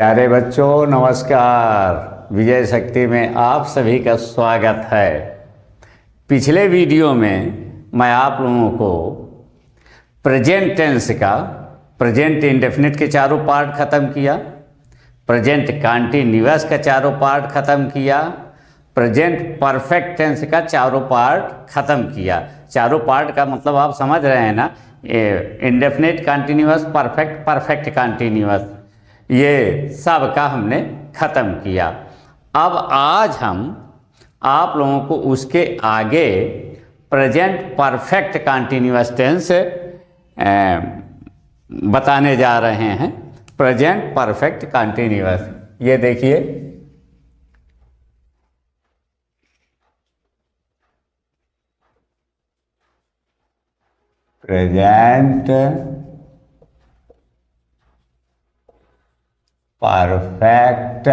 प्यारे बच्चों नमस्कार। विजय शक्ति में आप सभी का स्वागत है। पिछले वीडियो में मैं आप लोगों को प्रेजेंट टेंस का प्रेजेंट इंडेफिनिट के चारों पार्ट ख़त्म किया, प्रेजेंट कंटीन्यूअस का चारों पार्ट ख़त्म किया, प्रेजेंट परफेक्ट टेंस का चारों पार्ट ख़त्म किया। चारों पार्ट का मतलब आप समझ रहे हैं ना, indefinite continuous, perfect, perfect continuous, ये सब का हमने ख़त्म किया। अब आज हम आप लोगों को उसके आगे प्रेजेंट परफेक्ट कंटीन्यूअस टेंस बताने जा रहे हैं। प्रेजेंट परफेक्ट कंटीन्यूअस, ये देखिए, प्रेजेंट परफेक्ट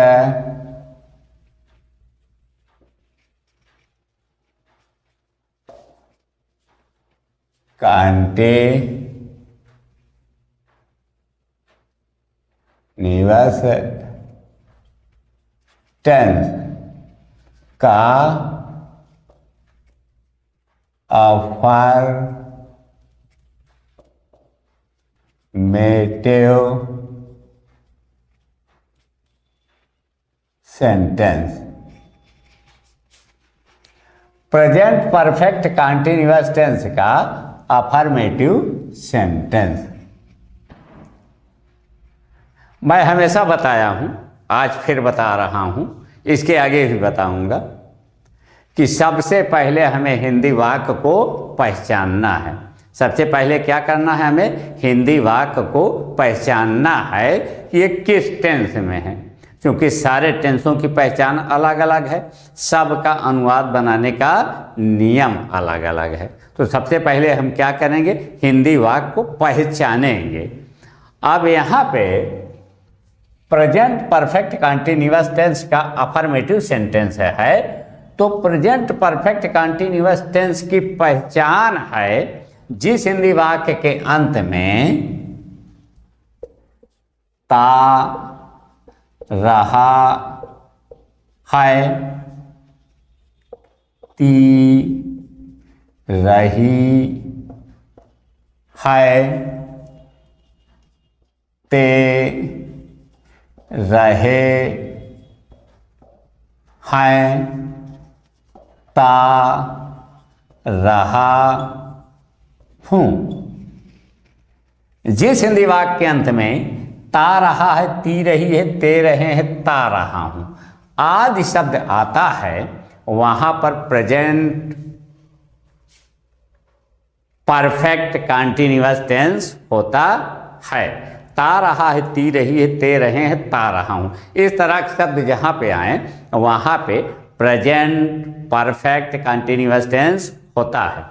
कंटीन्यूअस टेंस का affirmative sentence. Present perfect continuous tense का अफर्मेटिव सेंटेंस। मैं हमेशा बताया हूं, आज फिर बता रहा हूं, इसके आगे भी बताऊंगा कि सबसे पहले हमें हिंदी वाक्य को पहचानना है। सबसे पहले क्या करना है, हमें हिंदी वाक्य को पहचानना है कि ये किस टेंस में है, क्योंकि सारे टेंसों की पहचान अलग अलग है, सबका अनुवाद बनाने का नियम अलग अलग है। तो सबसे पहले हम क्या करेंगे, हिंदी वाक्य को पहचानेंगे। अब यहाँ पे प्रेजेंट परफेक्ट कंटीन्यूअस टेंस का अफर्मेटिव सेंटेंस है, तो प्रेजेंट परफेक्ट कंटीन्यूअस टेंस की पहचान है जिस हिंदी वाक्य के अंत में ता, रहा है, ती, रही है, ते, रहे हैं, ता, रहा हूँ। जिस हिंदी वाक्य के अंत में ता रहा है, ती रही है, ते रहे हैं, ता रहा हूं आदि शब्द आता है, वहां पर प्रेजेंट परफेक्ट कंटीन्यूअस टेंस होता है। ता रहा है, ती रही है, ते रहे हैं, ता रहा हूं, इस तरह के शब्द जहां पे आए वहां पे प्रेजेंट परफेक्ट कंटीन्यूअस टेंस होता है।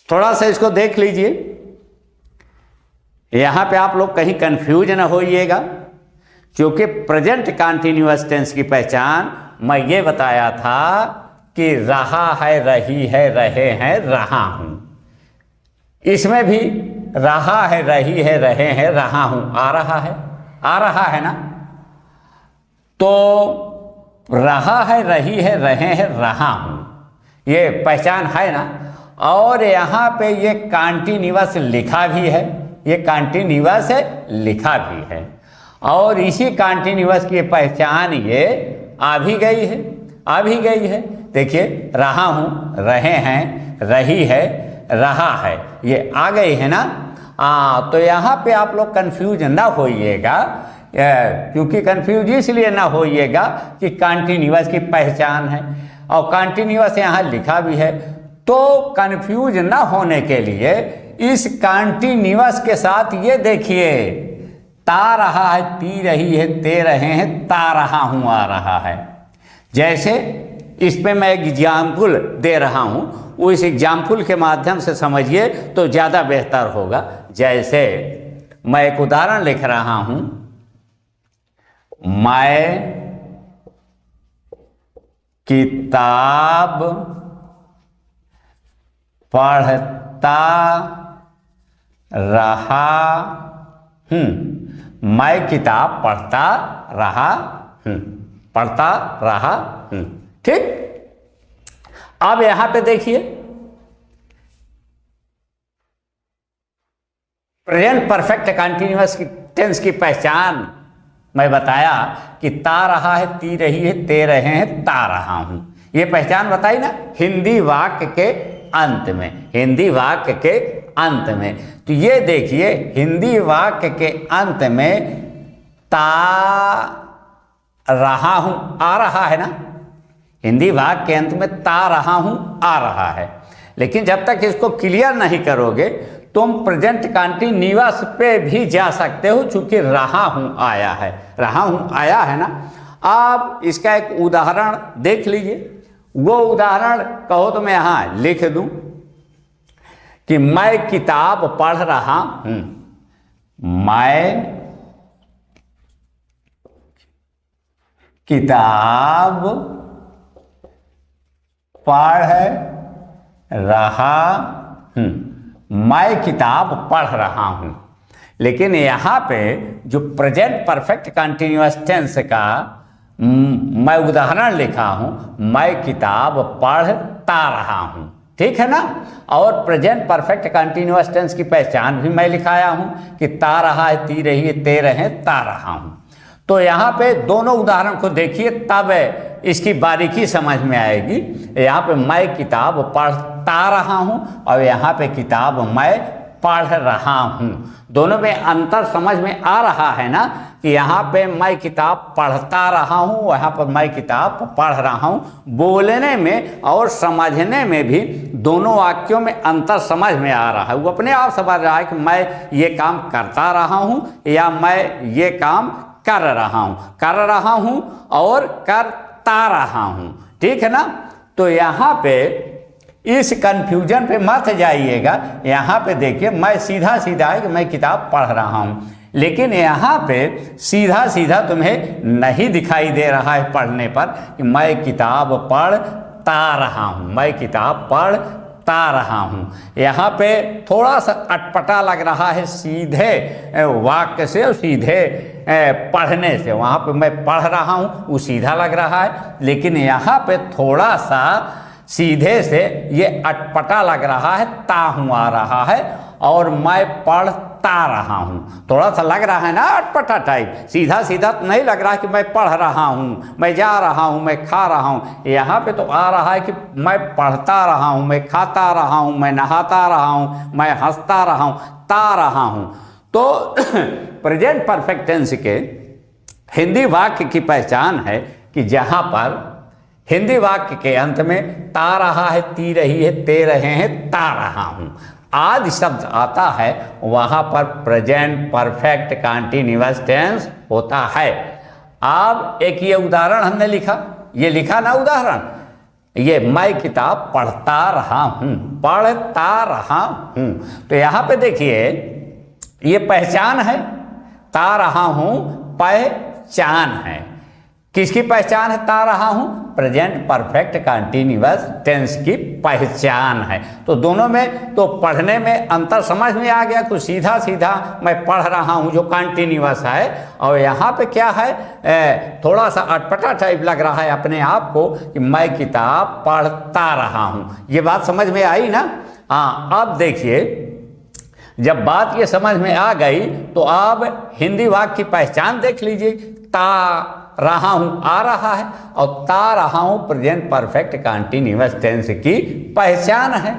थोड़ा सा इसको देख लीजिए, यहाँ पे आप लोग कहीं कंफ्यूज न होइएगा, क्योंकि प्रेजेंट कंटीन्यूअस टेंस की पहचान मैं ये बताया था कि रहा है, रही है, रहे हैं, रहा हूं। इसमें भी रहा है, रही है, रहे हैं, रहा हूं आ रहा है, आ रहा है ना। तो रहा है, रही है, रहे हैं, रहा हूं, ये पहचान है ना। और यहाँ पे ये कंटीन्यूअस लिखा भी है, ये कंटीन्यूअस लिखा भी है, और इसी कंटीन्यूअस की पहचान ये आ भी गई है, आ भी गई है। देखिए, रहा हूँ, रहे हैं, रही है, रहा है, ये आ गई है ना। तो यहाँ पे आप लोग कंफ्यूज ना होइएगा, क्योंकि कंफ्यूज इसलिए ना होइएगा कि कंटीन्यूअस की पहचान है और कंटीन्यूअस यहाँ लिखा भी है। तो कंफ्यूज ना होने के लिए इस कंटीन्यूअस के साथ ये देखिए, ता रहा है, ती रही है, ते रहे हैं, ता रहा हूं आ रहा है। जैसे इस पे मैं एग्जाम्पल दे रहा हूं, उस एग्जाम्पल के माध्यम से समझिए तो ज़्यादा बेहतर होगा। जैसे मैं एक उदाहरण लिख रहा हूं, मैं किताब पढ़ता रहा हूँ। मैं किताब पढ़ता रहा हूं, पढ़ता रहा हूं। ठीक, अब यहां पे देखिए प्रेजेंट परफेक्ट कंटीन्यूअस की टेंस की पहचान मैं बताया कि ता रहा है, ती रही है, ते रहे हैं, ता रहा हूं। ये पहचान बताई ना हिंदी वाक्य के अंत में, हिंदी वाक्य के अंत में। तो ये देखिए हिंदी वाक्य के अंत में ता रहा हूं आ रहा है ना, हिंदी वाक्य के अंत में ता रहा हूं आ रहा है। लेकिन जब तक इसको क्लियर नहीं करोगे तुम प्रेजेंट कंटीन्यूअस पे भी जा सकते हो, चूंकि रहा हूं आया है, रहा हूं आया है ना। अब इसका एक उदाहरण देख लीजिए। वो उदाहरण कहो तो मैं यहां लिख दूं कि मैं किताब पढ़ रहा हूं, मैं किताब पढ़ रहा हूं, मैं किताब पढ़ रहा हूं। लेकिन यहां पे जो प्रेजेंट परफेक्ट कंटीन्यूअस टेंस का मैं उदाहरण लिखा हूं, मैं किताब पढ़ता रहा हूं, ठीक है ना। और प्रेजेंट परफेक्ट कंटीन्यूअस टेंस की पहचान भी मैं लिखाया हूं कि ता रहा है, ती रही है, ते रहे, ता रहा हूं। तो यहाँ पे दोनों उदाहरण को देखिए तब इसकी बारीकी समझ में आएगी। यहाँ पे मैं किताब पढ़ता रहा हूँ और यहाँ पे किताब मैं पढ़ रहा हूँ, दोनों में अंतर समझ में आ रहा है ना कि यहाँ पे मैं किताब पढ़ता रहा हूँ, वहाँ पर मैं किताब पढ़ रहा हूँ। बोलने में और समझने में भी दोनों वाक्यों में अंतर समझ में आ रहा है। वो अपने आप समझ रहा है कि मैं ये काम करता रहा हूँ या मैं ये काम कर रहा हूं और करता रहा हूं, ठीक है ना। तो यहां पे इस कंफ्यूजन पे मत जाइएगा। यहां पे देखिए मैं सीधा सीधा है कि मैं किताब पढ़ रहा हूं, लेकिन यहां पे सीधा सीधा तुम्हें नहीं दिखाई दे रहा है पढ़ने पर कि मैं किताब पढ़ता रहा हूं, मैं किताब पढ़ता रहा हूं। यहाँ पे थोड़ा सा अटपटा लग रहा है सीधे वाक्य से और सीधे पढ़ने से। वहाँ पे मैं पढ़ रहा हूँ वो सीधा लग रहा है, लेकिन यहाँ पे थोड़ा सा सीधे से ये अटपटा लग रहा है, ता हूँ आ रहा है और मैं पढ़ता रहा हूँ। थोड़ा सा लग रहा है ना अटपटा टाइप, सीधा सीधा तो नहीं लग रहा है कि मैं पढ़ रहा हूँ, मैं जा रहा हूँ, मैं खा रहा हूँ। यहाँ पे तो आ रहा है कि मैं पढ़ता रहा हूँ, मैं खाता रहा हूँ, मैं नहाता रहा हूँ, मैं हंसता रहा हूँ, ता रहा हूँ। तो प्रेजेंट परफेक्ट टेंस के हिंदी वाक्य की पहचान है कि जहाँ पर हिंदी वाक्य के अंत में ता रहा है, ती रही है, ते रहे हैं, ता रहा हूँ आदि शब्द आता है, वहाँ पर प्रेजेंट परफेक्ट कंटीन्यूअस टेंस होता है। अब एक ये उदाहरण हमने लिखा, ये लिखा ना उदाहरण, ये मैं किताब पढ़ता रहा हूँ, पढ़ता रहा हूँ। तो यहाँ पे देखिए ये पहचान है, ता रहा हूं पहचान है। किसकी पहचान है ता रहा हूं? प्रेजेंट परफेक्ट कंटीन्यूअस टेंस की पहचान है। तो दोनों में तो पढ़ने में अंतर समझ में आ गया, कुछ सीधा सीधा मैं पढ़ रहा हूं जो कंटीन्यूअस है, और यहाँ पे क्या है थोड़ा सा अटपटा टाइप लग रहा है अपने आप को कि मैं किताब पढ़ता रहा हूं। ये बात समझ में आई ना? हाँ, अब देखिए जब बात ये समझ में आ गई तो अब हिंदी वाक्य की पहचान देख लीजिए। ता रहा हूं आ रहा है और ता रहा हूं प्रेजेंट परफेक्ट कंटीन्यूअस टेंस की पहचान है।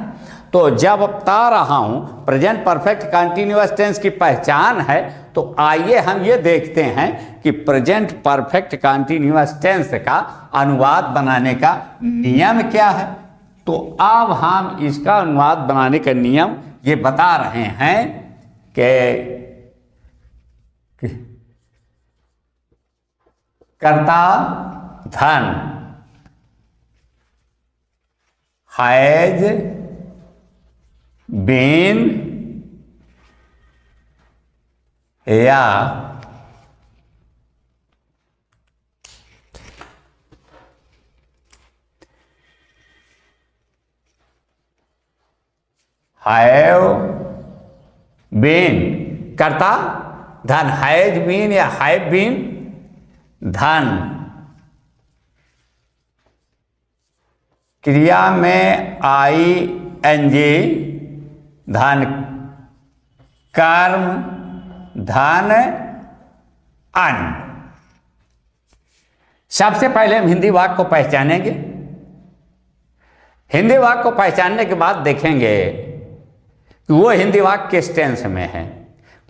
तो जब ता रहा हूं प्रेजेंट परफेक्ट कंटीन्यूअस टेंस की पहचान है, तो आइए हम ये देखते हैं कि प्रेजेंट परफेक्ट कंटीन्यूअस टेंस का अनुवाद बनाने का नियम क्या है। तो अब हम इसका अनुवाद बनाने का नियम ये बता रहे हैं कि कर्ता धन हैज बीन या हैव बीन। कर्ता धन हैज बीन या हैव बीन, धन क्रिया में आई एन जी, धन कर्म, धन अन। सबसे पहले हम हिंदी वाक्य को पहचानेंगे। हिंदी वाक्य को पहचानने के बाद देखेंगे कि वो हिंदी वाक्य किस टेंस में है।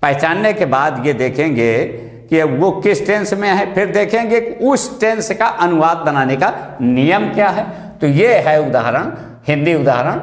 पहचानने के बाद ये देखेंगे कि वो किस टेंस में है, फिर देखेंगे कि उस टेंस का अनुवाद बनाने का नियम क्या है। तो ये है उदाहरण, हिंदी उदाहरण,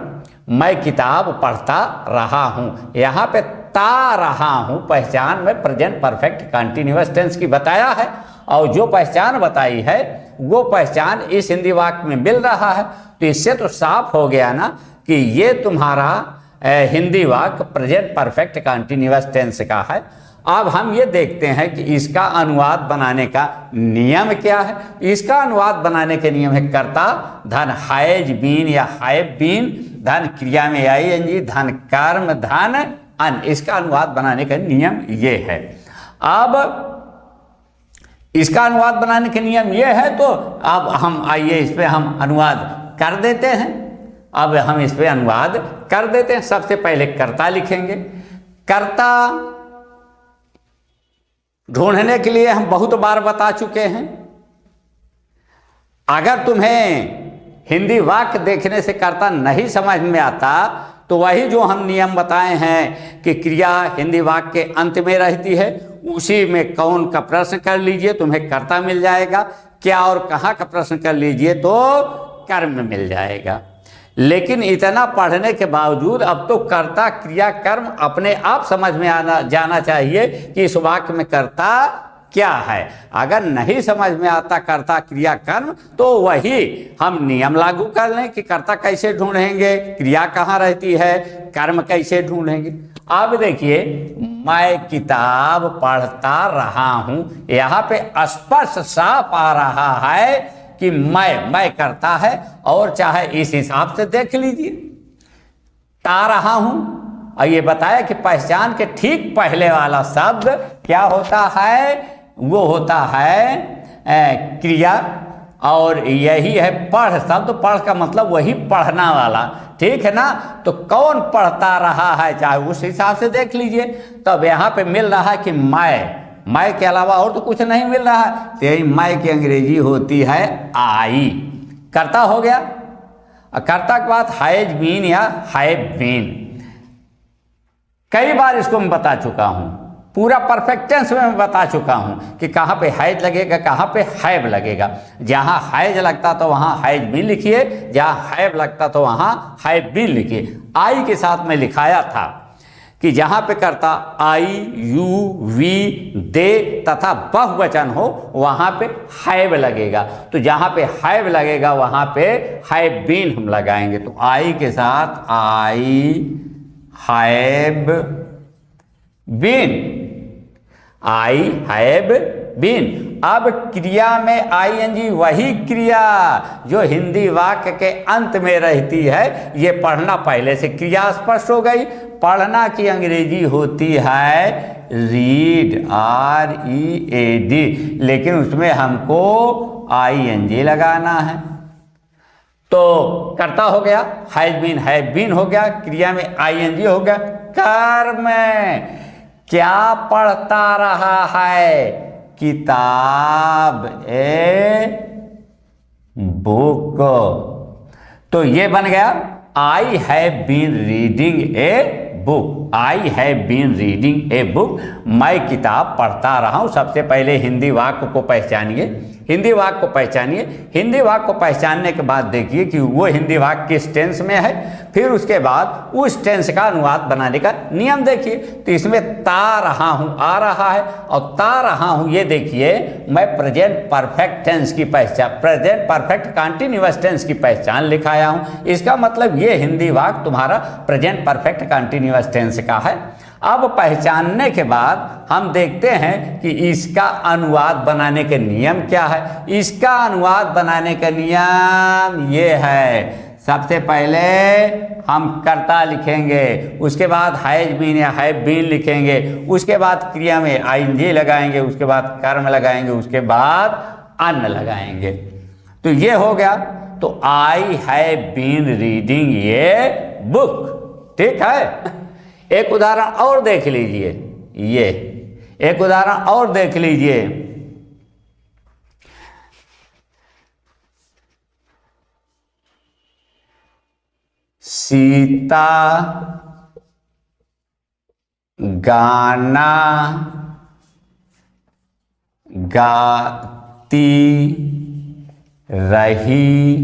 मैं किताब पढ़ता रहा हूँ। यहाँ पे ता रहा हूँ पहचान में प्रेजेंट परफेक्ट कंटीन्यूअस टेंस की बताया है, और जो पहचान बताई है वो पहचान इस हिंदी वाक्य में मिल रहा है। तो इससे तो साफ हो गया ना कि ये तुम्हारा हिंदी वाक्य प्रेजेंट परफेक्ट कंटीन्यूअस टेंस का है। अब हम ये देखते हैं कि इसका अनुवाद बनाने का नियम क्या है। इसका अनुवाद बनाने के नियम है कर्ता, धन हैज बीन या हैव बीन, धन क्रिया में आई एन जी, धन कर्म, धन अन। इसका अनुवाद बनाने का नियम ये है। अब इसका अनुवाद बनाने के नियम ये है, तो अब हम आइए इस पे हम अनुवाद कर देते हैं। अब हम इस पे अनुवाद कर देते हैं। सबसे पहले कर्ता लिखेंगे। कर्ता ढूंढने के लिए हम बहुत बार बता चुके हैं। अगर तुम्हें हिंदी वाक्य देखने से कर्ता नहीं समझ में आता तो वही जो हम नियम बताए हैं कि क्रिया हिंदी वाक्य के अंत में रहती है, उसी में कौन का प्रश्न कर लीजिए तुम्हें कर्ता मिल जाएगा, क्या और कहाँ का प्रश्न कर लीजिए तो कर्म मिल जाएगा। लेकिन इतना पढ़ने के बावजूद अब तो कर्ता क्रिया कर्म अपने आप समझ में जाना चाहिए कि इस वाक्य में कर्ता क्या है। अगर नहीं समझ में आता कर्ता क्रिया कर्म तो वही हम नियम लागू कर लें कि कर्ता कैसे ढूंढेंगे, क्रिया कहाँ रहती है, कर्म कैसे ढूंढेंगे। अब देखिए, मैं किताब पढ़ता रहा हूं, यहाँ पे स्पष्ट साफ आ रहा है कि मैं करता है, और चाहे इस हिसाब से देख लीजिए ता रहा हूं। और ये बताया कि पहचान के ठीक पहले वाला शब्द क्या होता है, वो होता है क्रिया, और यही है पढ़ शब्द। पढ़ का मतलब वही पढ़ना वाला, ठीक है ना। तो कौन पढ़ता रहा है चाहे उस हिसाब से देख लीजिए। तब यहाँ पे मिल रहा है कि मैं के अलावा और तो कुछ नहीं मिल रहा है। तो यही मैं की अंग्रेजी होती है आई। कर्ता हो गया। कर्ता के बाद हैज बीन या हैव बीन। कई बार इसको मैं बता चुका हूं, पूरा परफेक्ट टेंस में मैं बता चुका हूं कि कहाँ पे हैज लगेगा, कहाँ पे हैव लगेगा। जहाँ हैज लगता तो वहाँ हैज बीन लिखिए, जहाँ हैव लगता तो वहाँ हैव बीन लिखिए। आई के साथ में लिखाया था कि जहाँ पे कर्ता आई, यू, वी, दे तथा बहुवचन हो वहाँ पे हैव लगेगा। तो जहाँ पे हैव लगेगा वहाँ पे हैव बीन हम लगाएंगे। तो आई के साथ I have been, I have been. अब क्रिया में आईएनजी वही क्रिया जो हिंदी वाक्य के अंत में रहती है। ये पढ़ना पहले से क्रिया स्पष्ट हो गई। पढ़ना की अंग्रेजी होती है रीड, READ, लेकिन उसमें हमको आईएनजी लगाना है। तो कर्ता हो गया, हैव बीन हो गया, क्रिया में आईएनजी हो गया। कर्म क्या पढ़ता रहा है, किताब, बुक। तो ये बन गया I have been reading a book. I have been reading a book. मैं किताब पढ़ता रहा हूं। सबसे पहले हिंदी वाक्य को पहचानिए, हिंदी वाक्य को पहचानिए। हिंदी वाक्य को पहचानने के बाद देखिए कि वो हिंदी वाक्य किस टेंस में है, फिर उसके बाद उस टेंस का अनुवाद बनाने का नियम देखिए। तो इसमें ता रहा हूं आ रहा है, और ता रहा हूं ये देखिए मैं प्रेजेंट परफेक्ट टेंस की पहचान, प्रेजेंट परफेक्ट कंटीन्यूअस टेंस की पहचान लिखाया हूं। इसका मतलब ये हिंदी वाक्य तुम्हारा प्रेजेंट परफेक्ट कंटीन्यूअस टेंस का है। अब पहचानने के बाद हम देखते हैं कि इसका अनुवाद बनाने के नियम क्या है। इसका अनुवाद बनाने का नियम ये है, सबसे पहले हम कर्ता लिखेंगे, उसके बाद हैज बीन या हैव बीन लिखेंगे, उसके बाद क्रिया में आईएनजी लगाएंगे, उसके बाद कर्म लगाएंगे, उसके बाद अन्न लगाएंगे। तो ये हो गया। तो आई हैव बीन रीडिंग ये बुक। ठीक है। एक उदाहरण और देख लीजिए, ये एक उदाहरण और देख लीजिए। सीता गाना गाती रही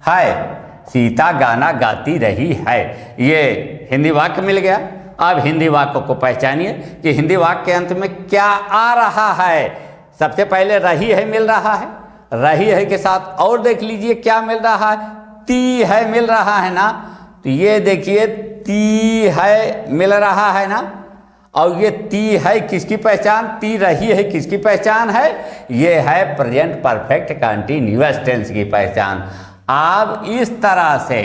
है। सीता गाना गाती रही है, ये हिंदी वाक्य मिल गया। अब हिंदी वाक्य को पहचानिए कि हिंदी वाक्य के अंत में क्या आ रहा है। सबसे पहले रही है मिल रहा है, रही है के साथ और देख लीजिए क्या मिल रहा है, ती है मिल रहा है ना। तो ये देखिए ती है मिल रहा है ना, और ये ती है किसकी पहचान, ती रही है किसकी पहचान है, ये है प्रेजेंट परफेक्ट कंटीन्यूअस टेंस की पहचान। अब इस तरह से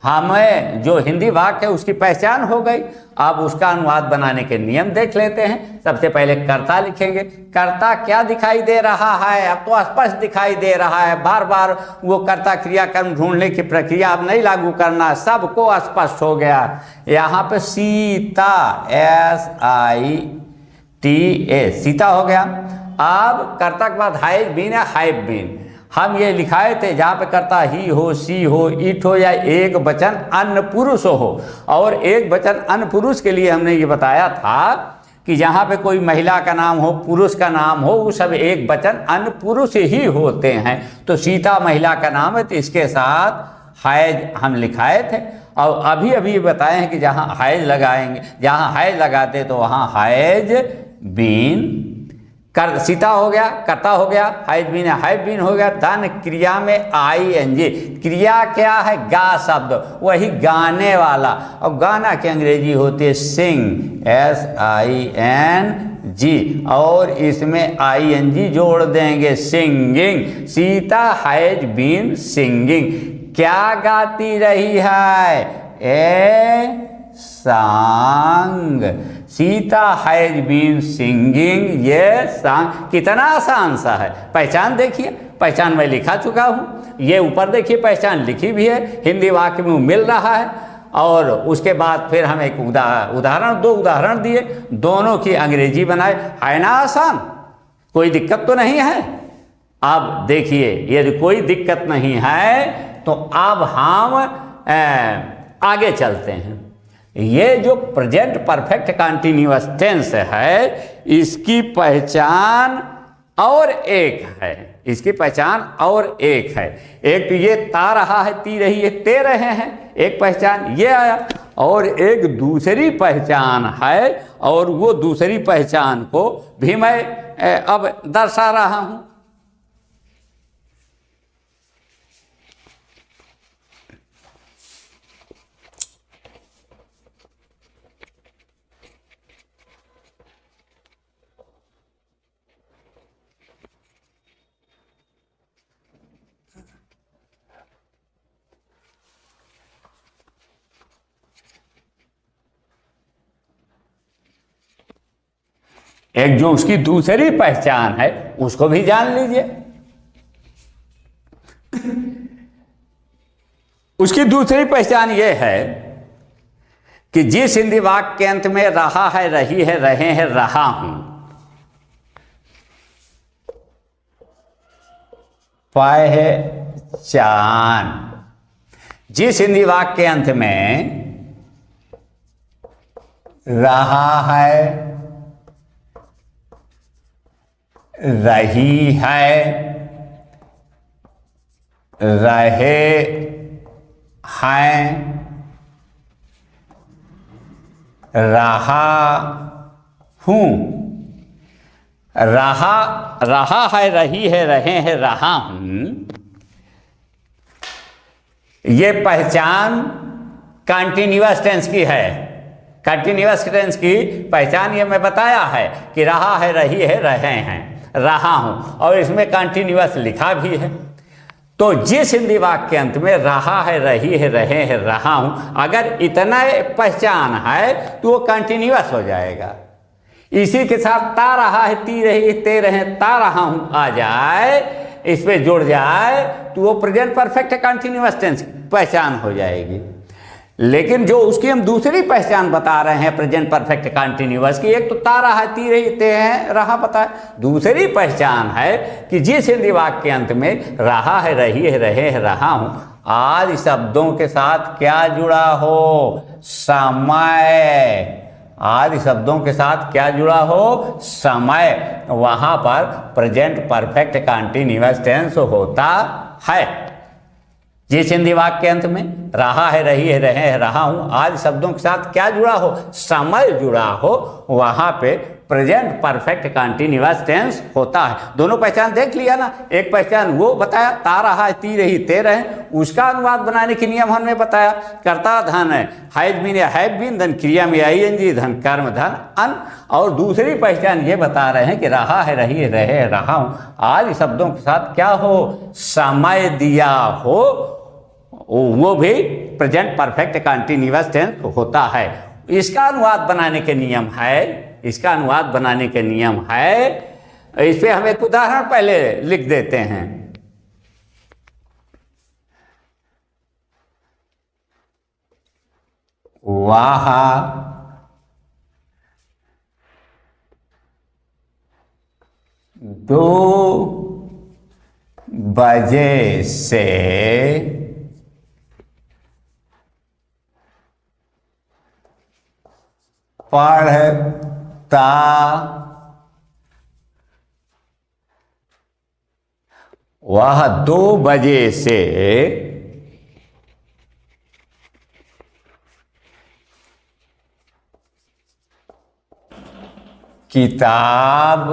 हमें जो हिंदी वाक्य है उसकी पहचान हो गई। अब उसका अनुवाद बनाने के नियम देख लेते हैं। सबसे पहले कर्ता लिखेंगे। कर्ता क्या दिखाई दे रहा है, अब तो स्पष्ट दिखाई दे रहा है। बार बार वो कर्ता क्रियाकर्म ढूंढने की प्रक्रिया अब नहीं लागू करना, सबको स्पष्ट हो गया। यहाँ पे सीता SITA सीता हो गया। अब कर्ता के बाद हैज बीन या हैव बीन हम ये लिखाए थे, जहाँ पे करता ही हो, सी हो, इट हो या एक वचन अन्य पुरुष हो। और एक वचन अन्य पुरुष के लिए हमने ये बताया था कि जहाँ पे कोई महिला का नाम हो, पुरुष का नाम हो, वो सब एक वचन अन्य पुरुष ही होते हैं। तो सीता महिला का नाम है, तो इसके साथ हैज हम लिखाए थे। और अभी अभी बताए हैं कि जहाँ हैज लगाएंगे, जहाँ हैज लगाते तो वहाँ हैज बीन कर सीता हो गया, कर्ता हो गया, हैज बीन हैव बीन हो गया। धन क्रिया में ING, क्रिया क्या है, गा शब्द, वही गाने वाला। और गाना की अंग्रेजी होती है सिंग SING, और इसमें ING जोड़ देंगे singing. Sita has been singing, क्या गाती रही है, ए सांग। सीता हैज बीन सिंगिंग ये सांग। कितना आसान सा है, पहचान देखिए, पहचान मैं लिखा चुका हूँ। ये ऊपर देखिए पहचान लिखी भी है, हिंदी वाक्य में मिल रहा है। और उसके बाद फिर हम एक उदाहरण, 2 उदाहरण दिए, दोनों की अंग्रेजी बनाए। है ना आसान, कोई दिक्कत तो नहीं है। अब देखिए यदि कोई दिक्कत नहीं है तो अब हम आगे चलते हैं। ये जो प्रेजेंट परफेक्ट कंटीन्यूअस टेंस है, इसकी पहचान और एक है, इसकी पहचान और एक है। एक तो ये ता रहा है, ती रही है, ते रहे हैं, एक पहचान ये आया। और एक दूसरी पहचान है, और वो दूसरी पहचान को भी मैं अब दर्शा रहा हूँ। एक जो उसकी दूसरी पहचान है उसको भी जान लीजिए। उसकी दूसरी पहचान ये है कि जिस हिंदी वाक्य के अंत में रहा है, रही है, रहे हैं, रहा हूं, पहचान, जिस हिंदी वाक्य के अंत में रहा है, रही है, रहे हैं, रहा हूं, रहा है, रही है, रहे हैं, रहा हूं, ये पहचान कंटीन्यूअस टेंस की है। कंटीन्यूअस टेंस की पहचान ये मैं बताया है कि रहा है, रही है, रहे हैं, रहा हूं, और इसमें कंटीन्यूअस लिखा भी है। तो जिस हिंदी वाक्य के अंत में रहा है, रही है, रहे हैं, रहा हूं, अगर इतना पहचान है तो वो कंटिन्यूअस हो जाएगा। इसी के साथ ता रहा है, ती रही, ते रहे, ता रहा हूं आ जाए, इस पे जुड़ जाए तो वो प्रेजेंट परफेक्ट कंटिन्यूअस टेंस पहचान हो जाएगी। लेकिन जो उसकी हम दूसरी पहचान बता रहे हैं प्रेजेंट परफेक्ट कंटिन्यूअस की, एक तो ता रहा है, ती रही, ते हैं, रहा पता है। दूसरी पहचान है कि जिस हिंदी वाक्य के अंत में रहा है, रही है, रहे हैं, रहा हूं आदि शब्दों के साथ क्या जुड़ा हो, समय। आदि शब्दों के साथ क्या जुड़ा हो, समय, वहां पर प्रेजेंट परफेक्ट कंटिन्यूअस टेंस होता है। जिस हिंदी वाक्य के अंत में रहा है, रही है, रहे हैं, रहा हूं आदि शब्दों के साथ क्या जुड़ा हो, समय जुड़ा हो, वहां पे प्रेजेंट परफेक्ट कंटिन्यूअस टेंस होता है। दोनों पहचान देख लिया ना। एक पहचान वो बताया, ता रहा है, ती रही, ते रहे, उसका अनुवाद बनाने के नियम हमने बताया। कर्ता धन है, हैज बीन या हैव बीन, धन क्रिया में आईएनजी, धन कर्म, धन अन। और दूसरी पहचान ये बता रहे हैं कि रहा है, रही है, रहे हैं, रहा हूं आदि शब्दों के साथ क्या हो, समय दिया हो, वो भी प्रेजेंट परफेक्ट कंटिन्यूअस टेंस होता है। इसका अनुवाद बनाने के नियम है, इसका अनुवाद बनाने के नियम है। इस पे हम एक उदाहरण पहले लिख देते हैं। वाह 2 बजे से पढ़ता वह 2 बजे से किताब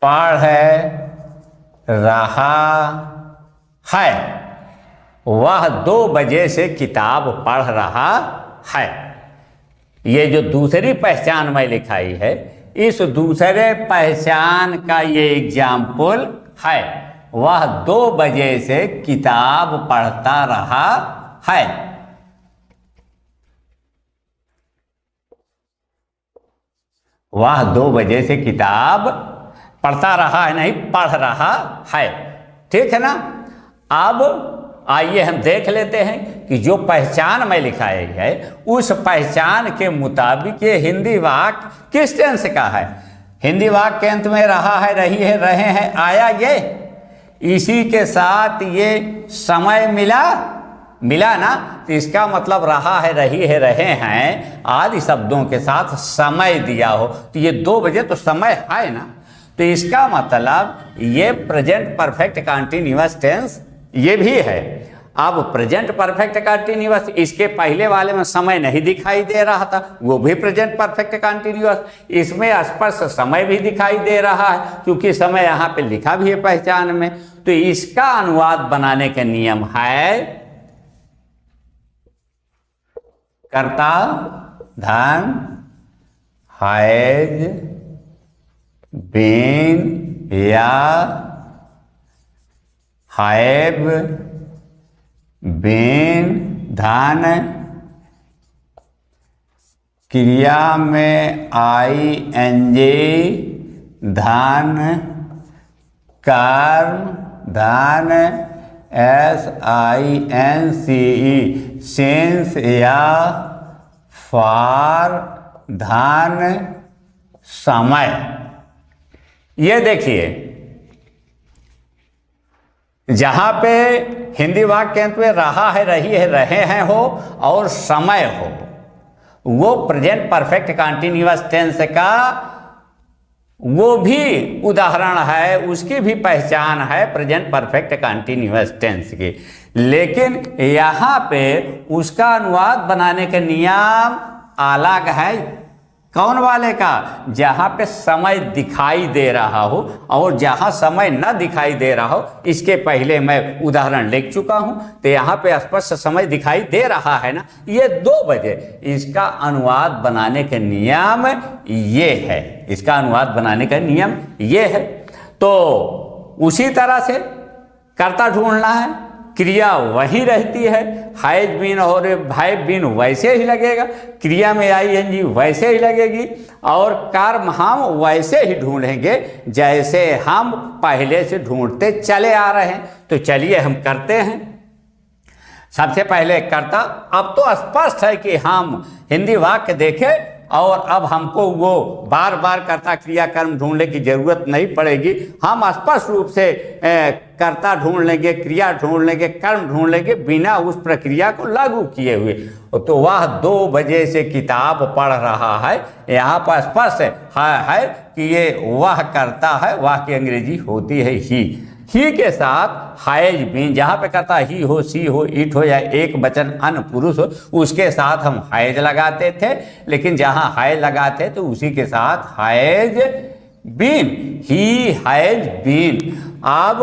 पढ़ रहा है। वह 2 बजे से किताब पढ़ रहा है। ये जो दूसरी पहचान मैं लिखाई है, इस दूसरे पहचान का ये एग्जाम्पल है। वह 2 बजे से किताब पढ़ता रहा है। वह 2 बजे से किताब पढ़ता रहा है, नहीं पढ़ रहा है। ठीक है ना। अब आइए हम देख लेते हैं कि जो पहचान मैं लिखाई है उस पहचान के मुताबिक ये हिंदी वाक्य किस टेंस का है। हिंदी वाक्य के अंत में रहा है, रही है, रहे हैं आया, ये इसी के साथ ये समय मिला ना, तो इसका मतलब रहा है, रही है, रहे हैं आदि शब्दों के साथ समय दिया हो, तो ये 2 बजे तो समय है ना, तो इसका मतलब ये प्रेजेंट परफेक्ट कंटिन्यूअस टेंस ये भी है। अब प्रेजेंट परफेक्ट कंटिन्यूअस, इसके पहले वाले में समय नहीं दिखाई दे रहा था, वो भी प्रेजेंट परफेक्ट कंटिन्यूअस, इसमें स्पष्ट समय भी दिखाई दे रहा है क्योंकि समय यहाँ पे लिखा भी है पहचान में। तो इसका अनुवाद बनाने का नियम है कर्ता धन हैज बीन या हैव बीन, धन क्रिया में आईएनजी, धन कर्म, धन SINCE, सिंस या फॉर, धन समय। ये देखिए जहां पे हिंदी वाक्य के अंत में रहा है, रही है, रहे हैं हो और समय हो, वो प्रेजेंट परफेक्ट कंटिन्यूअस टेंस का वो भी उदाहरण है, उसकी भी पहचान है प्रेजेंट परफेक्ट कंटिन्यूअस टेंस की। लेकिन यहाँ पे उसका अनुवाद बनाने का नियम अलग है। कौन वाले का? जहाँ पे समय दिखाई दे रहा हो और जहाँ समय न दिखाई दे रहा हो। इसके पहले मैं उदाहरण लिख चुका हूँ, तो यहाँ पे स्पष्ट समय दिखाई दे रहा है ना, ये 2 बजे। इसका अनुवाद बनाने का नियम ये है, इसका अनुवाद बनाने का नियम ये है। तो उसी तरह से कर्ता ढूंढना है, क्रिया वही रहती है, हैज बीन और हैव बीन वैसे ही लगेगा, क्रिया में आईएनजी वैसे ही लगेगी, और कर्म हम वैसे ही ढूंढेंगे जैसे हम पहले से ढूंढते चले आ रहे हैं। तो चलिए हम करते हैं। सबसे पहले कर्ता, अब तो स्पष्ट है कि हम हिंदी वाक्य देखें और अब हमको वो बार बार कर्ता क्रिया कर्म ढूंढने की जरूरत नहीं पड़ेगी। हम स्पष्ट रूप से कर्ता ढूंढ लेंगे, क्रिया ढूंढ लेंगे, कर्म ढूंढ लेंगे बिना उस प्रक्रिया को लागू किए हुए। तो वह 2 बजे से किताब पढ़ रहा है, यहाँ पर स्पष्ट है कि ये वह कर्ता है, वह की अंग्रेजी होती है ही के साथ हैज बीन, जहाँ पे करता ही हो, सी हो, इट हो या एक वचन अन्य पुरुष हो, उसके साथ हम हैज लगाते थे। लेकिन जहाँ हैज लगाते तो उसी के साथ has been, he has been. अब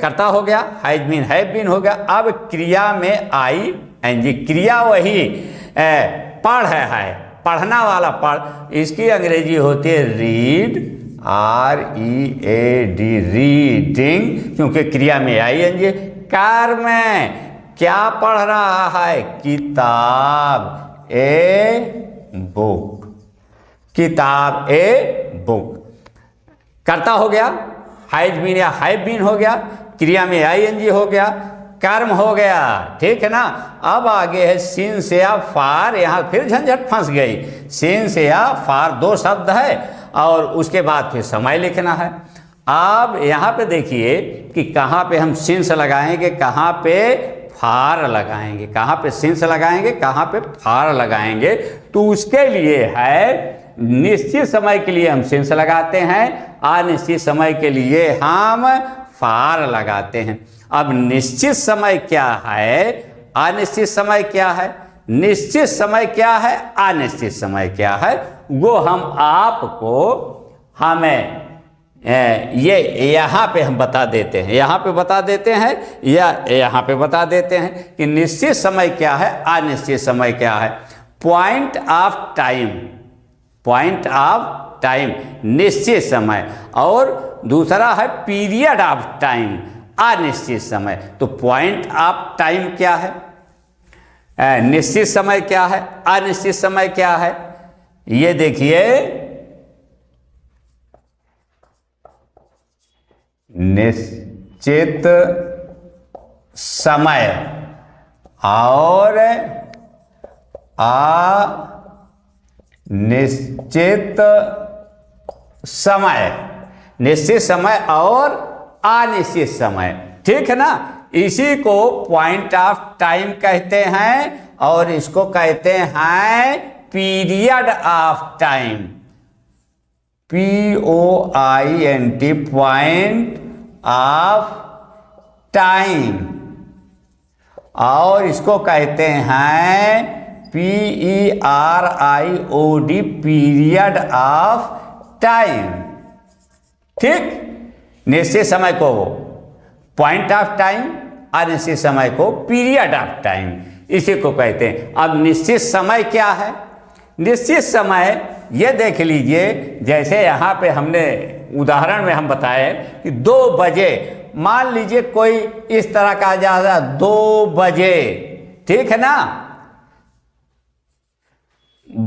करता हो गया, हैज बीन, हैव बीन हो गया। अब क्रिया में आई एनजी, क्रिया वही पढ़ है, पढ़ना वाला पढ़, इसकी अंग्रेजी होती है रीड, READ, रीडिंग, क्योंकि क्रिया में आईएनजी। कर्म में क्या पढ़ रहा है? किताब, ए बुक, किताब ए बुक। कर्ता हो गया, हैज बीन या हैव बीन हो गया, क्रिया में आईएनजी हो गया, कर्म हो गया, ठीक है ना। अब आगे है सिंस या फार, यहाँ फिर झंझट फंस गई। सिंस या फार 2 शब्द है और उसके बाद फिर समय लिखना है। अब यहाँ पे देखिए कि कहाँ पे हम सिंस लगाएंगे, कहाँ पे फार लगाएंगे, कहाँ पे सिंस लगाएंगे, कहाँ पे फार लगाएंगे। तो उसके लिए है निश्चित समय के लिए हम सिंस लगाते हैं, अनिश्चित समय के लिए हम फार लगाते हैं। अब निश्चित समय क्या है, अनिश्चित समय क्या है, निश्चित समय क्या है, अनिश्चित समय क्या है, वो हम आपको हमें ये यहाँ पे हम बता देते हैं, यहाँ पे बता देते हैं या यहाँ पे बता देते हैं कि निश्चित समय क्या है, अनिश्चित समय क्या है। Point of time, point of time निश्चित समय, और दूसरा है पीरियड ऑफ टाइम अनिश्चित समय। तो पॉइंट ऑफ टाइम क्या है, निश्चित समय क्या है, अनिश्चित समय क्या है, ये देखिए। निश्चित समय और अनिश्चित समय, निश्चित समय और अनिश्चित समय, ठीक है ना। इसी को पॉइंट ऑफ टाइम कहते हैं और इसको कहते हैं period of time, POINT, point of time, और इसको कहते हैं PERIOD, पीरियड ऑफ टाइम, ठीक। निश्चित समय को पॉइंट ऑफ टाइम, अनिश्चित समय को पीरियड ऑफ टाइम, इसी को कहते हैं। अब निश्चित समय क्या है, निश्चित समय ये देख लीजिए, जैसे यहाँ पे हमने उदाहरण में हम बताए कि 2 बजे, मान लीजिए कोई इस तरह का जा 2 बजे, ठीक है ना,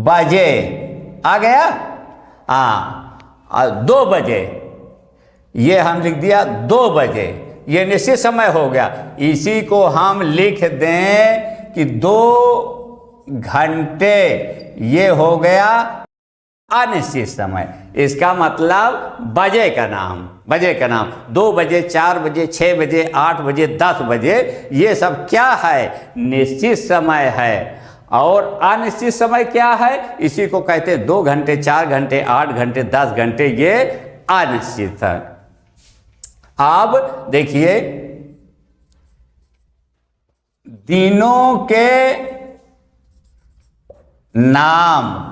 बजे आ गया, 2 बजे, ये हम लिख दिया 2 बजे, ये निश्चित समय हो गया। इसी को हम लिख दें कि 2 घंटे, ये हो गया अनिश्चित समय। इसका मतलब बजे का नाम, बजे का नाम 2 बजे, 4 बजे, 6 बजे, 8 बजे, 10 बजे, ये सब क्या है, निश्चित समय है। और अनिश्चित समय क्या है, इसी को कहते हैं 2 घंटे, 4 घंटे, 8 घंटे, 10 घंटे, ये अनिश्चित है। अब देखिए दिनों के नाम,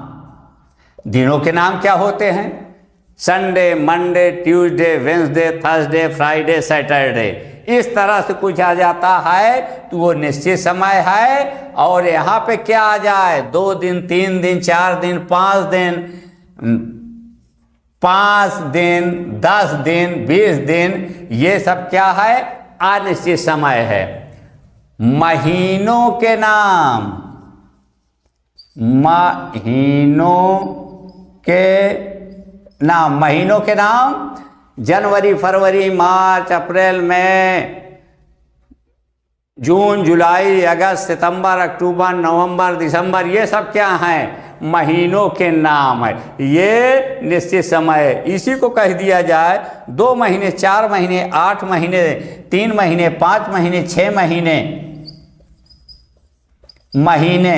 दिनों के नाम क्या होते हैं, Sunday, Monday, Tuesday, Wednesday, Thursday, Friday, Saturday, इस तरह से कुछ आ जाता है तो वो निश्चित समय है। और यहाँ पे क्या आ जाए, 2 दिन, 3 दिन, 4 दिन, 5 दिन, 5 दिन, 10 दिन, 20 दिन, ये सब क्या है? अनिश्चित समय है। महीनों के नाम, महीनों के नाम जनवरी, फरवरी, मार्च, अप्रैल, मई, जून, जुलाई, अगस्त, सितंबर, अक्टूबर, नवंबर, दिसंबर, ये सब क्या हैं? महीनों के नाम है। ये निश्चित समय है। इसी को कह दिया जाए 2 महीने, 4 महीने, 8 महीने, 3 महीने, 5 महीने, 6 महीने,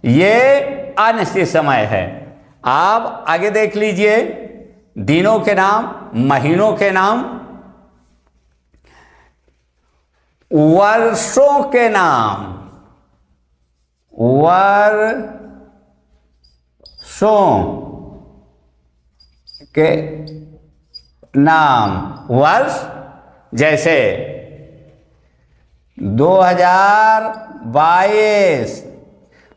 ये अनिश्चित समय है। आप आगे देख लीजिए, दिनों के नाम, महीनों के नाम, वर्षों के नाम, के नाम, वर्ष, जैसे 2022,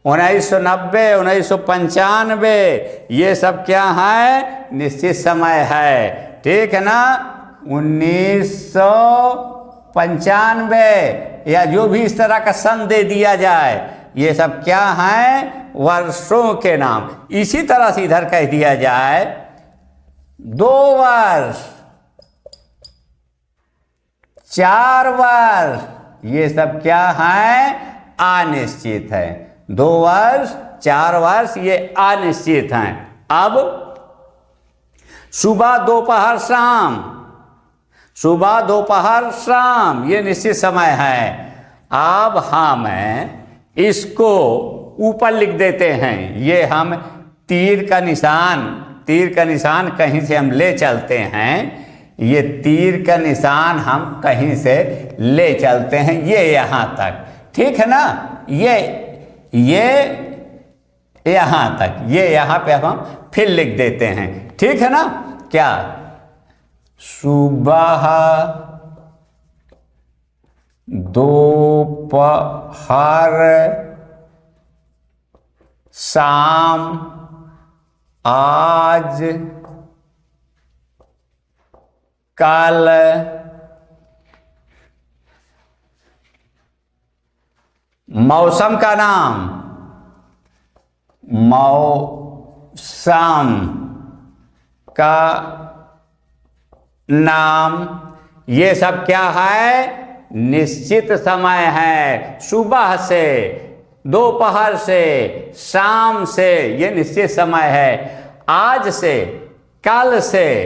1990, 1995, ये सब क्या है? निश्चित समय है। ठीक है ना? 1995 या जो भी इस तरह का सन दे दिया जाए, ये सब क्या है? वर्षों के नाम। इसी तरह से इधर कह दिया जाए 2 वर्ष, 4 वर्ष, ये सब क्या है? अनिश्चित है। 2 वर्ष, 4 वर्ष, ये अनिश्चित हैं। अब सुबह, दोपहर, शाम, सुबह, दोपहर, शाम, ये निश्चित समय है। अब हम इसको ऊपर लिख देते हैं। ये हम तीर का निशान कहीं से हम ले चलते हैं। ये तीर का निशान हम कहीं से ले चलते हैं, ये यहाँ तक। ठीक है ना? ये यहाँ तक, ये यहाँ पे हम फिर लिख देते हैं। ठीक है ना? क्या? सुबह, दोपहर, शाम, आज, कल, मौसम का नाम, मौसम का नाम, ये सब क्या है? निश्चित समय है। सुबह से, दोपहर से, शाम से, ये निश्चित समय है। आज से, कल से,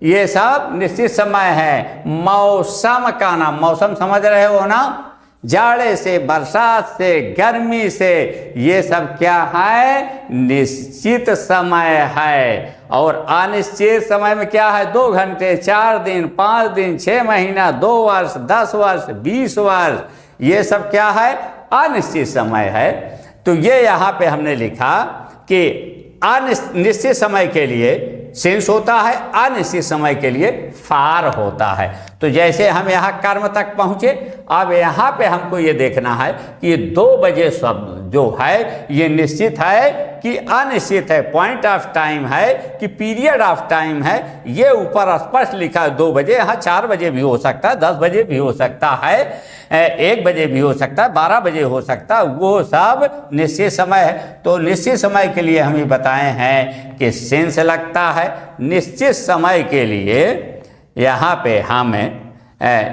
ये सब निश्चित समय है। मौसम का नाम, मौसम समझ रहे हो ना? जाड़े से, बरसात से, गर्मी से, ये सब क्या है? निश्चित समय है। और अनिश्चित समय में क्या है? 2 घंटे, 4 दिन, 5 दिन, 6 महीना, 2 वर्ष, 10 वर्ष, 20 वर्ष, ये सब क्या है? अनिश्चित समय है। तो ये यहाँ पे हमने लिखा कि अनिश्चित समय के लिए सिंस होता है, अनिश्चित समय के लिए फार होता है। तो जैसे हम यहाँ कर्म तक पहुँचे, अब यहाँ पे हमको ये देखना है कि 2 बजे शब्द जो है ये निश्चित है कि अनिश्चित है, पॉइंट ऑफ टाइम है कि पीरियड ऑफ टाइम है। ये ऊपर स्पष्ट लिखा है 2 बजे, यहाँ 4 बजे भी हो सकता है, 10 बजे भी हो सकता है, 1 बजे भी हो सकता है, 12 बजे हो सकता है, वो सब निश्चित समय है। तो निश्चित समय के लिए हम ये बताए हैं कि सेंस लगता है। निश्चित समय के लिए यहाँ पे हम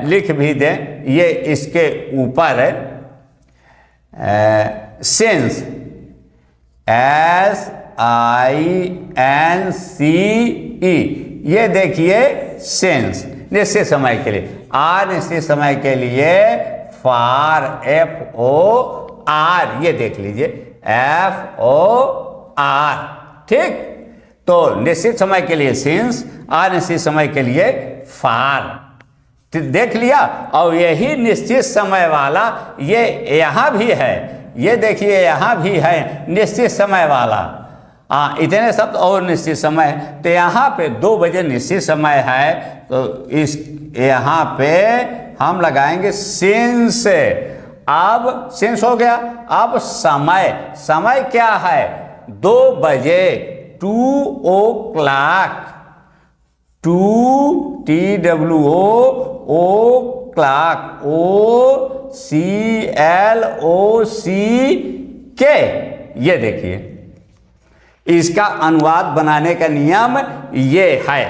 लिख भी दें, ये इसके ऊपर सेंस, SINCE, ये देखिए सेंस, निश्चित समय के लिए। अनिश्चित समय के लिए फार, FOR, ये देख लीजिए FOR। ठीक? तो निश्चित समय के लिए सिंस, अनिश्चित समय के लिए फार। देख लिया? और यही निश्चित समय वाला ये यहाँ भी है, ये देखिए यहाँ भी है निश्चित समय वाला। इतने शब्द और निश्चित समय। तो यहाँ पे 2 बजे निश्चित समय है, तो इस यहाँ पे हम लगाएंगे सिंस। अब सिंस हो गया। अब समय क्या है? 2 बजे, 2 o'clock। TWO clock OCLOCK। ये देखिए, इसका अनुवाद बनाने का नियम ये है।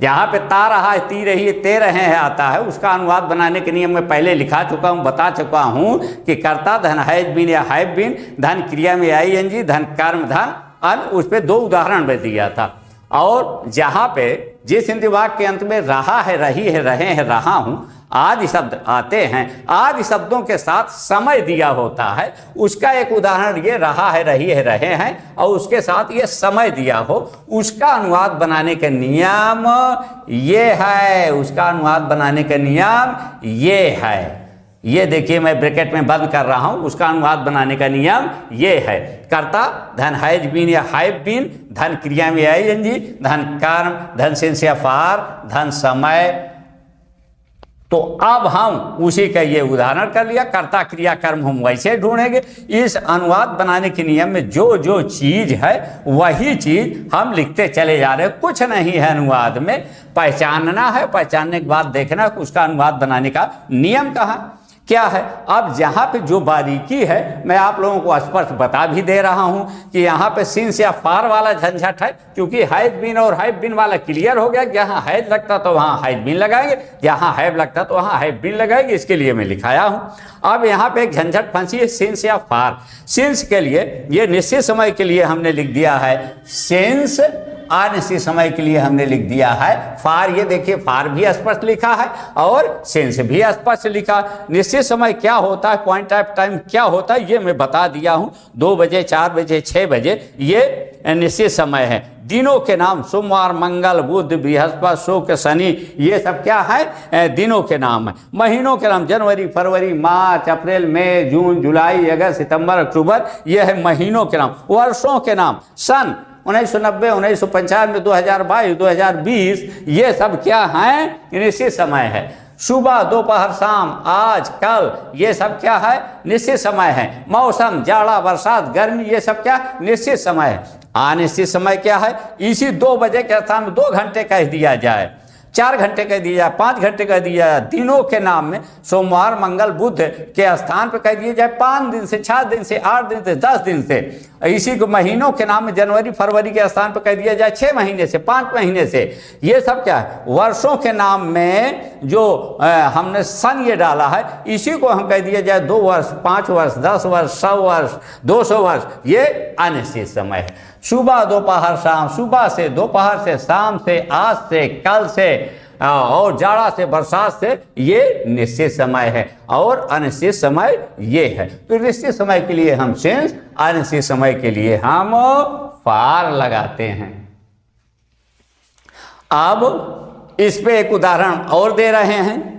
जहाँ पे ता रहा है, ती रही है, ते रहे हैं आता है, उसका अनुवाद बनाने के नियम में पहले लिखा चुका हूँ, बता चुका हूँ कि कर्ता धन हैज बीन या हैव बीन, धन क्रिया में ING, धन कर्म धन अन, उस पर 2 उदाहरण में दिया था। और जहाँ पे जिस हिंदी वाक्य के अंत में रहा है, रही है, रहे हैं, रहा हूँ आदि शब्द आते हैं, आदि शब्दों के साथ समय दिया होता है, उसका एक उदाहरण ये रहा है, रही है, रहे हैं, और उसके साथ ये समय दिया हो, उसका अनुवाद बनाने का नियम ये है। उसका अनुवाद बनाने का नियम ये है। ये देखिए, मैं ब्रैकेट में बंद कर रहा हूं। उसका अनुवाद बनाने का नियम ये है। कर्ता धन हैज बीन या हैव बीन, धन क्रिया में ING, धन कर्म, धन सिंस या फार, धन समय। तो अब हम उसी का ये उदाहरण कर लिया। कर्ता क्रिया कर्म हम वैसे ढूंढेंगे। इस अनुवाद बनाने के नियम में जो जो चीज है वही चीज हम लिखते चले जा रहे हैं। कुछ नहीं है अनुवाद में, पहचानना है, पहचानने के बाद देखना है उसका अनुवाद बनाने का नियम कहाँ क्या है। अब जहाँ पे जो बारीकी है मैं आप लोगों को स्पष्ट बता भी दे रहा हूँ कि यहाँ पे सिंस या फार वाला झंझट है, क्योंकि हैज बीन और हैव बीन वाला क्लियर हो गया। जहाँ हैज लगता तो वहाँ हैज बीन लगाएंगे, जहाँ हैव लगता तो वहाँ हैव बीन लगाएंगे। इसके लिए मैं लिखाया हूँ। अब यहाँ पे एक झंझट फंसी है, सिंस या फार। सिंस के लिए ये निश्चित समय के लिए हमने लिख दिया है सिंस, अनिश्चित समय के लिए हमने लिख दिया है फार। ये देखिए, फार भी स्पष्ट लिखा है और सिंस भी स्पष्ट लिखा। निश्चित समय क्या होता है, पॉइंट ऑफ टाइम क्या होता है, ये मैं बता दिया हूँ। 2 बजे, 4 बजे, 6 बजे ये निश्चित समय है। दिनों के नाम सोमवार, मंगल, बुध, बृहस्पति, शुक्र, शनि, ये सब क्या है, दिनों के नाम है। महीनों के नाम जनवरी, फरवरी, मार्च, अप्रैल, मई, जून, जुलाई, अगस्त, सितंबर, अक्टूबर, ये है महीनों के नाम। वर्षों के नाम सन 1990, 1995, 2022, 2020, ये सब क्या है, निश्चित समय है। सुबह, दोपहर, शाम, आज, कल, ये सब क्या है, निश्चित समय है। मौसम, जाड़ा, बरसात, गर्मी, ये सब क्या निश्चित समय है। अनिश्चित समय क्या है, इसी 2 बजे के स्थान में 2 घंटे कह दिया जाए, 4 घंटे कह दिया जाए, 5 घंटे कह दिया जाए। दिनों के नाम में सोमवार, मंगल, बुध के स्थान पर कह दिया जाए 5 दिन से, 6 दिन से, 8 दिन से, 10 दिन से। इसी को महीनों के नाम में जनवरी, फरवरी के स्थान पर कह दिया जाए 6 महीने से, 5 महीने से। ये सब क्या है। वर्षों के नाम में जो हमने सन ये डाला है, इसी को हम कह दिया जाए 2 वर्ष, 5 वर्ष, 10 वर्ष, 100 वर्ष, 200 वर्ष। ये अनिश्चित समय है। सुबह, दोपहर, शाम, सुबह से, दोपहर से, शाम से, आज से, कल से, और जाड़ा से, बरसात से, ये निश्चित समय है। और अनिश्चित समय ये है। तो निश्चित समय के लिए हम सिंस, अनिश्चित समय के लिए हम फार लगाते हैं। अब इस पे एक उदाहरण और दे रहे हैं।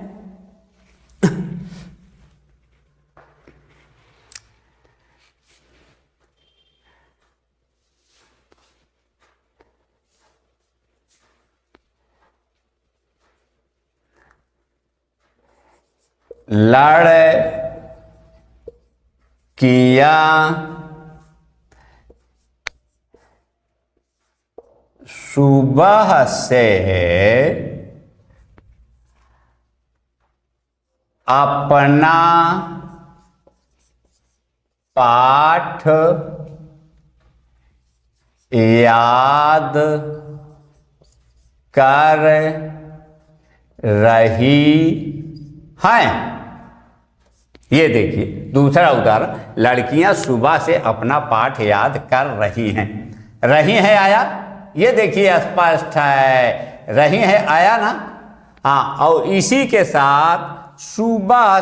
लड़कियां सुबह से अपना पाठ याद कर रही हैं। ये देखिए दूसरा उदाहरण, लड़कियां सुबह से अपना पाठ याद कर रही हैं। रही हैं आया, ये देखिए स्पष्ट है, रही हैं आया ना। हाँ, और इसी के साथ सुबह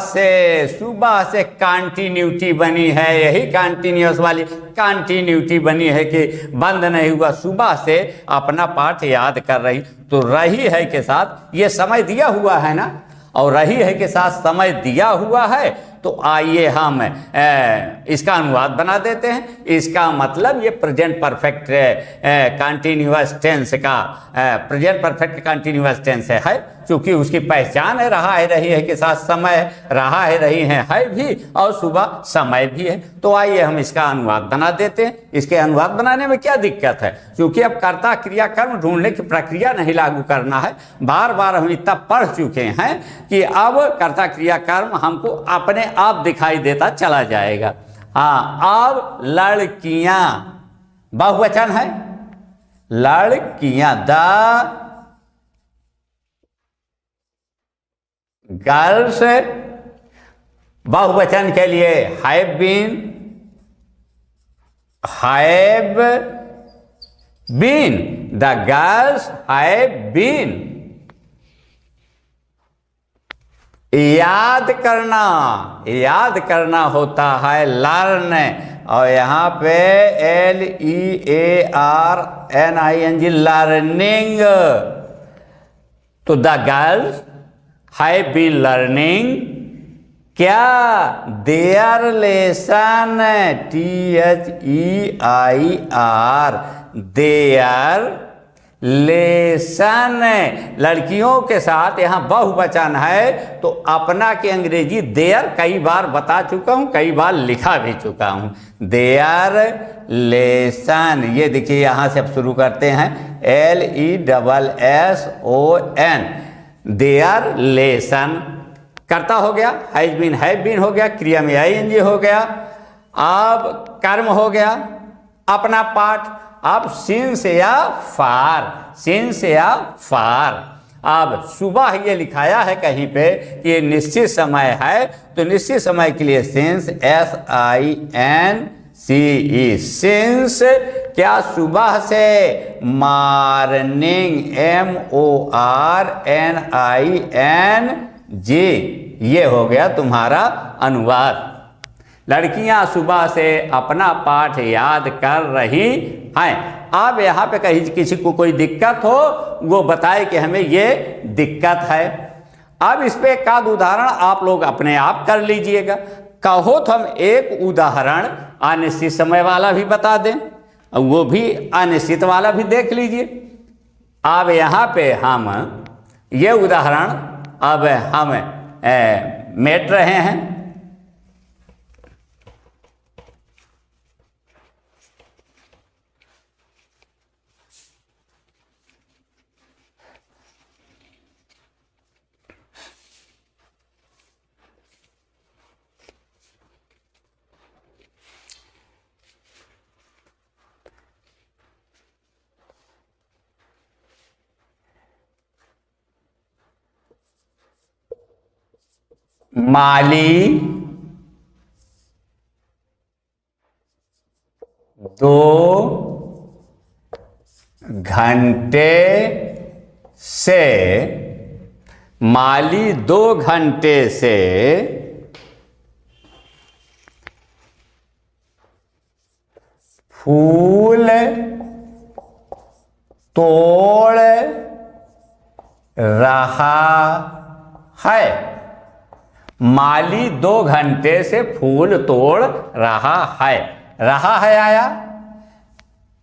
से कंटिन्यूटी बनी है। यही कंटिन्यूअस वाली कंटिन्यूटी बनी है कि बंद नहीं हुआ। सुबह से अपना पाठ याद कर रही, तो रही है के साथ ये समय दिया हुआ है ना, और रही है के साथ समय दिया हुआ है, तो आइए हम इसका अनुवाद बना देते हैं। इसका मतलब ये प्रेजेंट परफेक्ट कंटिन्यूअस टेंस का प्रेजेंट परफेक्ट कंटिन्यूअस टेंस है, क्योंकि उसकी पहचान है रहा है रही है के साथ समय है, रहा है रही है भी, और सुबह समय भी है। तो आइए हम इसका अनुवाद बना देते हैं। इसके अनुवाद बनाने में क्या दिक्कत है, क्योंकि अब कर्ता क्रिया कर्म ढूंढने की प्रक्रिया नहीं लागू करना है। बार बार हम इतना पढ़ चुके हैं कि अब कर्ता क्रिया कर्म हमको अपने आप दिखाई देता चला जाएगा। हाँ, अब लड़कियां बहुवचन है, लड़कियां, द गर्ल्स बहुवचन के लिए have been, the girls have been. याद करना होता है लर्न, और यहाँ पे LEARNING लर्निंग। तो the girls have been learning क्या, their lesson, THEIR, their lesson. लड़कियों के साथ यहाँ बहुवचन है, तो अपना की अंग्रेजी देयर कई बार बता चुका हूँ, कई बार लिखा भी चुका हूँ। देयर लेसन, ये देखिए यहाँ से अब शुरू करते हैं, LESSON, देयर लेसन। कर्ता हो गया, हैज बीन हो गया, क्रिया में ING हो गया। अब कर्म हो गया, अपना पाठ। अब सिंस या फार। अब सुबह ये लिखाया है कहीं पे कि ये निश्चित समय है, तो निश्चित समय के लिए सिंस, SINCE, सिंस क्या, सुबह से। मॉर्निंग, MORNING, ये हो गया तुम्हारा अनुवाद। लड़कियां सुबह से अपना पाठ याद कर रही हैं। अब यहाँ पे कहीं किसी को कोई दिक्कत हो, वो बताए कि हमें ये दिक्कत है। अब इस पे एक आध उदाहरण आप लोग अपने आप कर लीजिएगा। कहो तो हम एक उदाहरण अनिश्चित समय वाला भी बता दें, वो भी अनिश्चित वाला भी देख लीजिए। अब यहाँ पे हम ये उदाहरण अब हम मेट रहे हैं। माली 2 घंटे से, माली 2 घंटे से फूल तोड़ रहा है। माली 2 घंटे से फूल तोड़ रहा है। रहा है आया,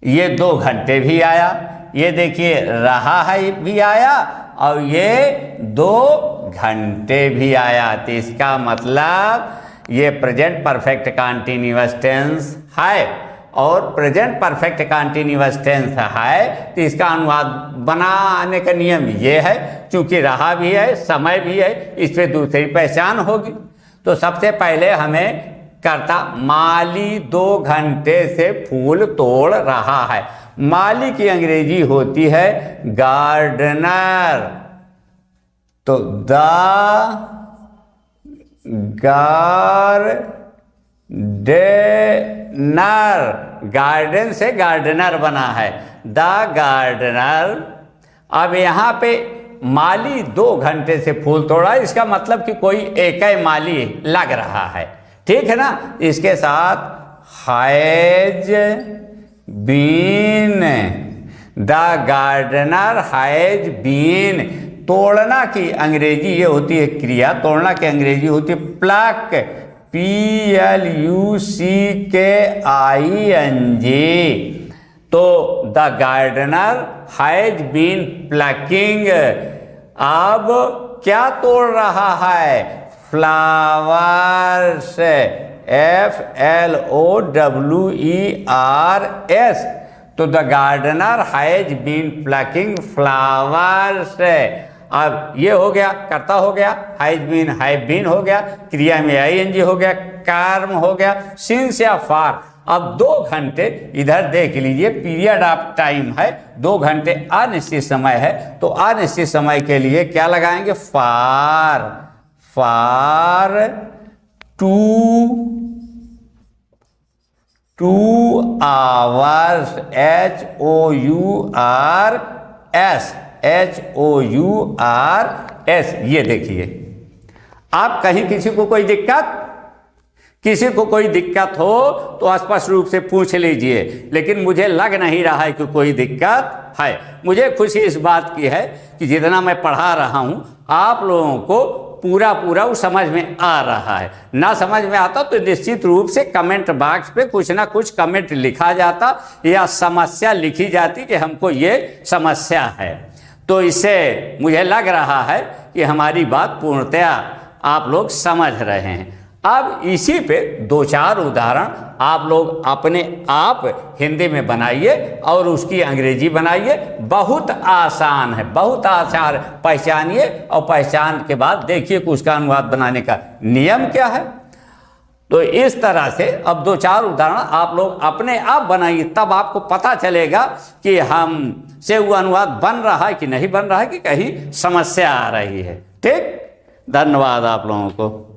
ये 2 घंटे भी आया, ये देखिए रहा है भी आया, और ये 2 घंटे भी आया। तो इसका मतलब ये प्रेजेंट परफेक्ट कंटीन्यूअस टेंस है, और प्रेजेंट परफेक्ट कंटीन्यूअस टेंस है, तो इसका अनुवाद बनाने का नियम ये है, क्योंकि रहा भी है, समय भी है, इस पे दूसरी पहचान होगी। तो सबसे पहले हमें कर्ता, माली 2 घंटे से फूल तोड़ रहा है। माली की अंग्रेजी होती है गार्डनर। तो द गार्डनर, गार्डन से गार्डनर बना है, द गार्डनर। अब यहाँ पे माली 2 घंटे से फूल तोड़ा, इसका मतलब कि कोई एक ही माली लग रहा है, ठीक है ना। इसके साथ has been, the gardener has been. तोड़ना की अंग्रेजी ये होती है क्रिया, तोड़ना की अंग्रेजी होती है प्लक, PLUCKING। तो the gardener has been plucking. अब क्या तोड़ रहा है? Flowers, FLOWERS। तो the gardener has been plucking flowers. अब ये हो गया, कर्ता हो गया, हैज बीन हो गया, क्रिया में ING हो गया, कर्म हो गया, सिंस या फॉर। अब 2 घंटे इधर देख लीजिए, पीरियड ऑफ टाइम है, 2 घंटे अनिश्चित समय है, तो अनिश्चित समय के लिए क्या लगाएंगे? For 2 hours, HOURS। ये देखिए, आप कहीं किसी को कोई दिक्कत हो तो स्पष्ट रूप से पूछ लीजिए, लेकिन मुझे लग नहीं रहा है कि कोई दिक्कत है। मुझे खुशी इस बात की है कि जितना मैं पढ़ा रहा हूं आप लोगों को पूरा वो समझ में आ रहा है। ना समझ में आता तो निश्चित रूप से कमेंट बॉक्स पे कुछ ना कुछ कमेंट लिखा जाता या समस्या लिखी जाती कि हमको ये समस्या है। तो इससे मुझे लग रहा है कि हमारी बात पूर्णतया आप लोग समझ रहे हैं। अब इसी पे 2-4 उदाहरण आप लोग अपने आप हिंदी में बनाइए और उसकी अंग्रेजी बनाइए। बहुत आसान है, बहुत आसान। पहचानिए और पहचान के बाद देखिए कि उसका अनुवाद बनाने का नियम क्या है। तो इस तरह से अब 2-4 उदाहरण आप लोग अपने आप बनाइए, तब आपको पता चलेगा कि हमसे वो अनुवाद बन रहा है कि नहीं बन रहा है, कि कहीं समस्या आ रही है। ठीक, धन्यवाद आप लोगों को।